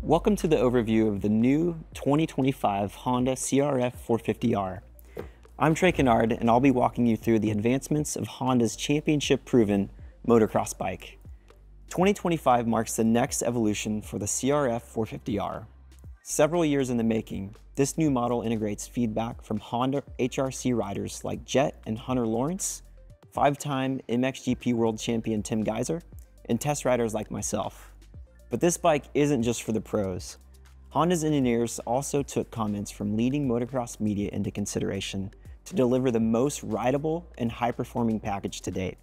Welcome to the overview of the new 2025 Honda CRF 450R. I'm Trey Kennard, and I'll be walking you through the advancements of Honda's championship-proven motocross bike. 2025 marks the next evolution for the CRF 450R. Several years in the making, this new model integrates feedback from Honda HRC riders like Jett and Hunter Lawrence, five-time MXGP World Champion Tim Geiser, and test riders like myself. But this bike isn't just for the pros. Honda's engineers also took comments from leading motocross media into consideration to deliver the most rideable and high-performing package to date.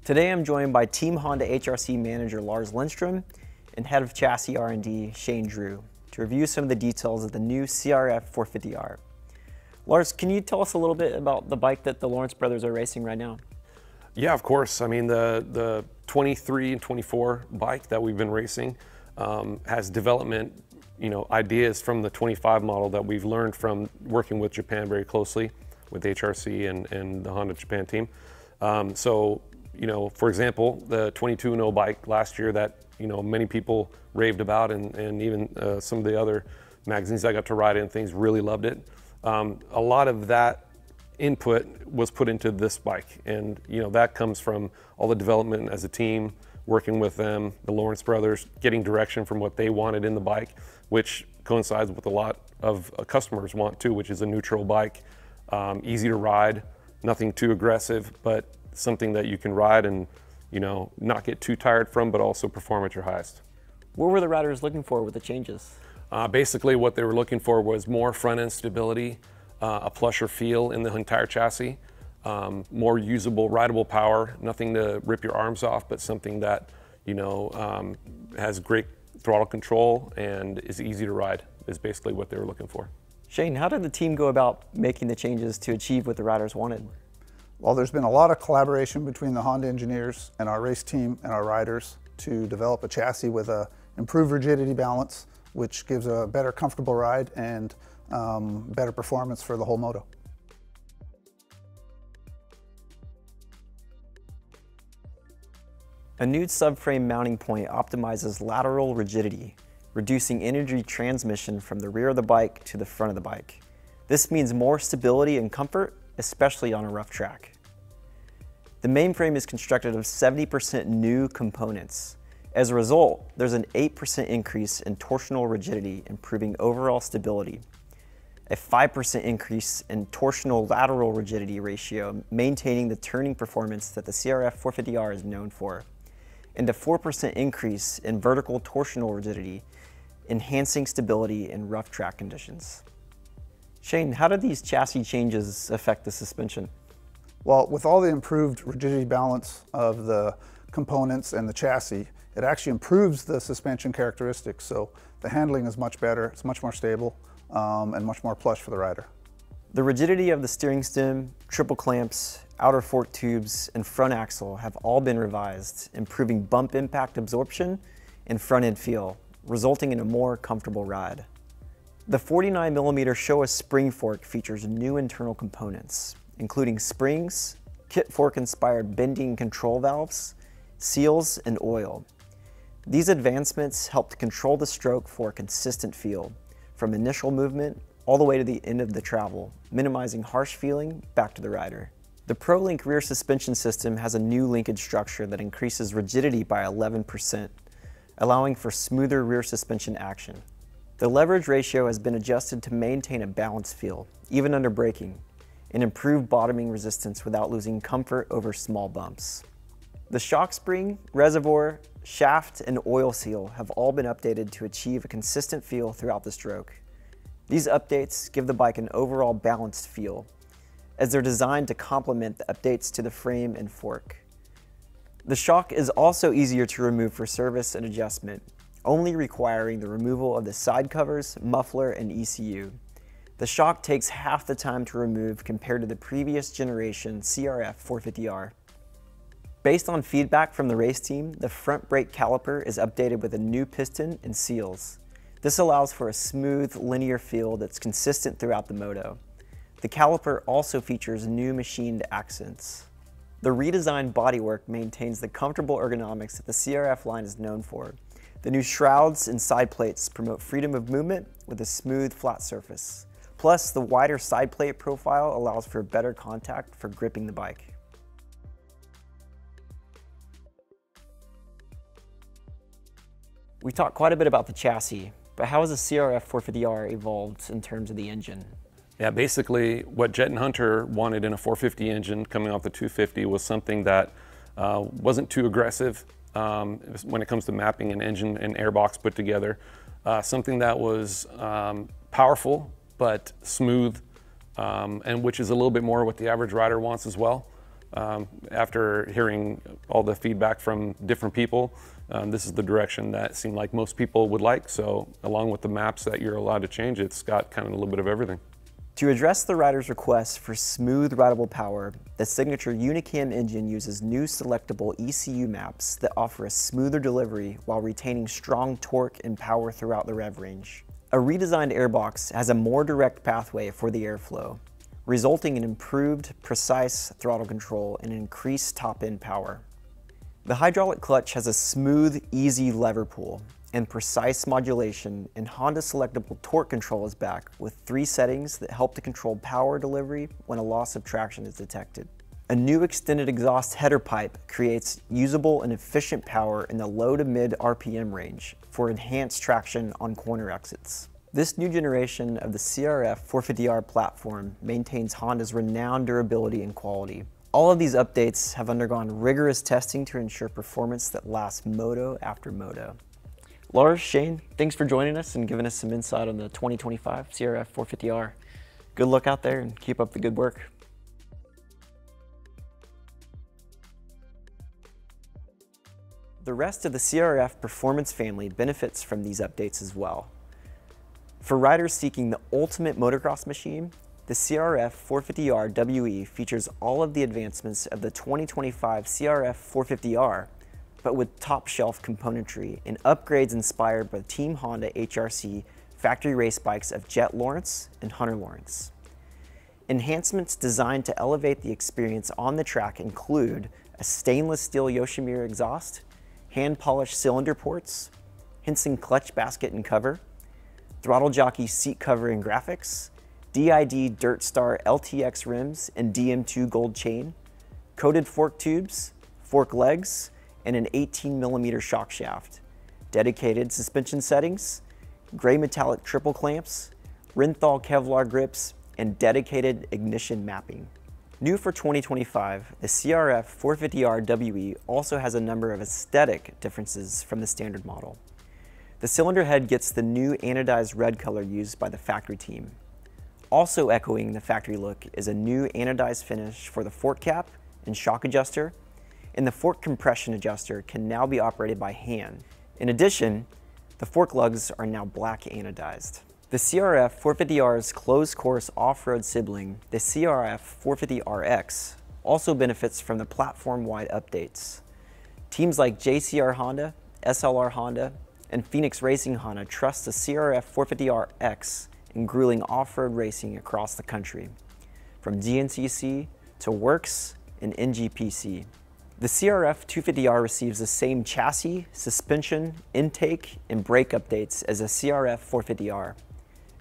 Today I'm joined by Team Honda HRC manager Lars Lindstrom and head of chassis R&D Shane Drew to review some of the details of the new CRF 450R. Lars, can you tell us a little bit about the bike that the Lawrence brothers are racing right now? Yeah, of course. I mean, the 23 and 24 bike that we've been racing has development, ideas from the 25 model that we've learned from working with Japan very closely with HRC and the Honda Japan team. For example, the 22.0 bike last year that, many people raved about and even some of the other magazines I got to ride in, things really loved it. A lot of that input was put into this bike. And, that comes from all the development as a team, working with them, the Lawrence brothers, getting direction from what they wanted in the bike, which coincides with a lot of customers want too, which is a neutral bike, easy to ride, nothing too aggressive, but something that you can ride and not get too tired from, but also perform at your highest. What were the riders looking for with the changes? Basically what they were looking for was more front end stability, a plusher feel in the entire chassis, more usable rideable power, nothing to rip your arms off, but something that has great throttle control and is easy to ride is basically what they were looking for. Shane, how did the team go about making the changes to achieve what the riders wanted? Well, there's been a lot of collaboration between the Honda engineers and our race team and our riders to develop a chassis with a improved rigidity balance, which gives a better comfortable ride and better performance for the whole moto. A new subframe mounting point optimizes lateral rigidity, reducing energy transmission from the rear of the bike to the front of the bike. This means more stability and comfort, especially on a rough track. The mainframe is constructed of 70% new components. As a result, there's an 8% increase in torsional rigidity, improving overall stability, a 5% increase in torsional lateral rigidity ratio, maintaining the turning performance that the CRF 450R is known for, and a 4% increase in vertical torsional rigidity, enhancing stability in rough track conditions. Shane, how did these chassis changes affect the suspension? Well, with all the improved rigidity balance of the components and the chassis, it actually improves the suspension characteristics. So the handling is much better, it's much more stable, and much more plush for the rider. The rigidity of the steering stem, triple clamps, outer fork tubes, and front axle have all been revised, improving bump impact absorption and front end feel, resulting in a more comfortable ride. The 49mm Showa spring fork features new internal components, including springs, kit fork-inspired bending control valves, seals, and oil. These advancements help to control the stroke for a consistent feel, from initial movement all the way to the end of the travel, minimizing harsh feeling back to the rider. The ProLink rear suspension system has a new linkage structure that increases rigidity by 11%, allowing for smoother rear suspension action. The leverage ratio has been adjusted to maintain a balanced feel, even under braking, and improve bottoming resistance without losing comfort over small bumps. The shock spring, reservoir, shaft, and oil seal have all been updated to achieve a consistent feel throughout the stroke. These updates give the bike an overall balanced feel, as they're designed to complement the updates to the frame and fork. The shock is also easier to remove for service and adjustment, only requiring the removal of the side covers, muffler, and ECU. The shock takes half the time to remove compared to the previous generation CRF 450R. Based on feedback from the race team, the front brake caliper is updated with a new piston and seals. This allows for a smooth, linear feel that's consistent throughout the moto. The caliper also features new machined accents. The redesigned bodywork maintains the comfortable ergonomics that the CRF line is known for. The new shrouds and side plates promote freedom of movement with a smooth, flat surface. Plus, the wider side plate profile allows for better contact for gripping the bike. We talked quite a bit about the chassis, but how has the CRF 450R evolved in terms of the engine? Yeah, basically what Jett and Hunter wanted in a 450 engine coming off the 250 was something that wasn't too aggressive when it comes to mapping an engine and airbox put together. Something that was powerful but smooth, and which is a little bit more what the average rider wants as well. After hearing all the feedback from different people, this is the direction that seemed like most people would like. So along with the maps that you're allowed to change, it's got kind of a little bit of everything. To address the rider's request for smooth rideable power, the signature Unicam engine uses new selectable ECU maps that offer a smoother delivery while retaining strong torque and power throughout the rev range. A redesigned airbox has a more direct pathway for the airflow, resulting in improved, precise throttle control and increased top-end power. The hydraulic clutch has a smooth, easy lever pull and precise modulation, and Honda selectable torque control is back with 3 settings that help to control power delivery when a loss of traction is detected. A new extended exhaust header pipe creates usable and efficient power in the low to mid RPM range for enhanced traction on corner exits. This new generation of the CRF 450R platform maintains Honda's renowned durability and quality. All of these updates have undergone rigorous testing to ensure performance that lasts moto after moto. Lars, Shane, thanks for joining us and giving us some insight on the 2025 CRF 450R. Good luck out there and keep up the good work. The rest of the CRF Performance family benefits from these updates as well. For riders seeking the ultimate motocross machine, the CRF 450R WE features all of the advancements of the 2025 CRF 450R, but with top-shelf componentry and upgrades inspired by Team Honda HRC factory race bikes of Jett Lawrence and Hunter Lawrence. Enhancements designed to elevate the experience on the track include a stainless steel Yoshimura exhaust, hand-polished cylinder ports, Hinson clutch basket and cover, throttle jockey seat cover and graphics, DID Dirt Star LTX rims and DM2 gold chain, coated fork tubes, fork legs, and an 18mm shock shaft, dedicated suspension settings, gray metallic triple clamps, Renthal Kevlar grips, and dedicated ignition mapping. New for 2025, the CRF 450R WE also has a number of aesthetic differences from the standard model. The cylinder head gets the new anodized red color used by the factory team. Also echoing the factory look is a new anodized finish for the fork cap and shock adjuster, and the fork compression adjuster can now be operated by hand. In addition, the fork lugs are now black anodized. The CRF 450R's closed course off-road sibling, the CRF 450RX, also benefits from the platform-wide updates. Teams like JCR Honda, SLR Honda, and Phoenix Racing Honda trust the CRF 450RX in grueling off-road racing across the country, from DNCC to Works and NGPC. The CRF 250R receives the same chassis, suspension, intake, and brake updates as the CRF 450R.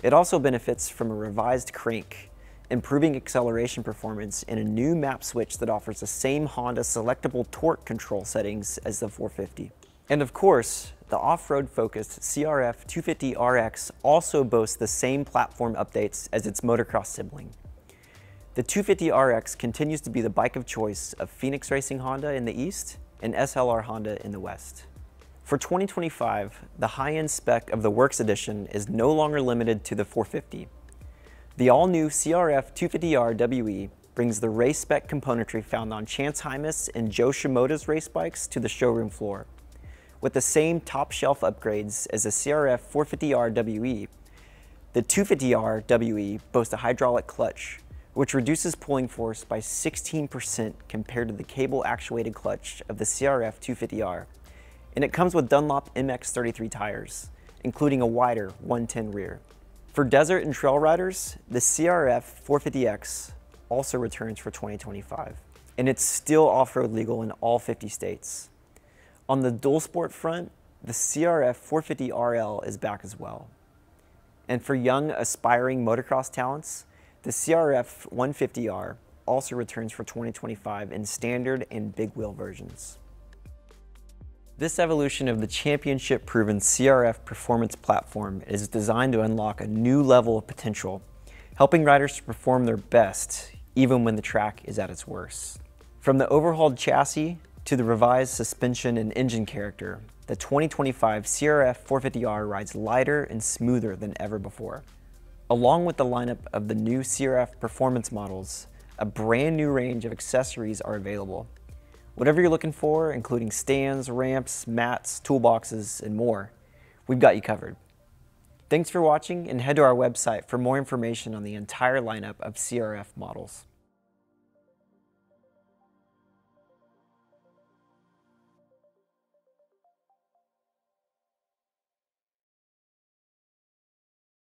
It also benefits from a revised crank, improving acceleration performance, and a new map switch that offers the same Honda selectable torque control settings as the 450. And of course, the off-road focused CRF 250RX also boasts the same platform updates as its motocross sibling. The 250RX continues to be the bike of choice of Phoenix Racing Honda in the East and SLR Honda in the West. For 2025, the high-end spec of the Works Edition is no longer limited to the 450. The all-new CRF 250R WE brings the race spec componentry found on Chance Hymas and Joe Shimoda's race bikes to the showroom floor. With the same top-shelf upgrades as the CRF 450R WE, the 250R WE boasts a hydraulic clutch, which reduces pulling force by 16% compared to the cable-actuated clutch of the CRF 250R, and it comes with Dunlop MX33 tires, including a wider 110 rear. For desert and trail riders, the CRF 450X also returns for 2025, and it's still off-road legal in all 50 states. On the dual sport front, the CRF 450RL is back as well. And for young, aspiring motocross talents, the CRF 150R also returns for 2025 in standard and big wheel versions. This evolution of the championship-proven CRF performance platform is designed to unlock a new level of potential, helping riders to perform their best even when the track is at its worst. From the overhauled chassis to the revised suspension and engine character, the 2025 CRF 450R rides lighter and smoother than ever before. Along with the lineup of the new CRF performance models, a brand new range of accessories are available. Whatever you're looking for, including stands, ramps, mats, toolboxes, and more, we've got you covered. Thanks for watching, and head to our website for more information on the entire lineup of CRF models.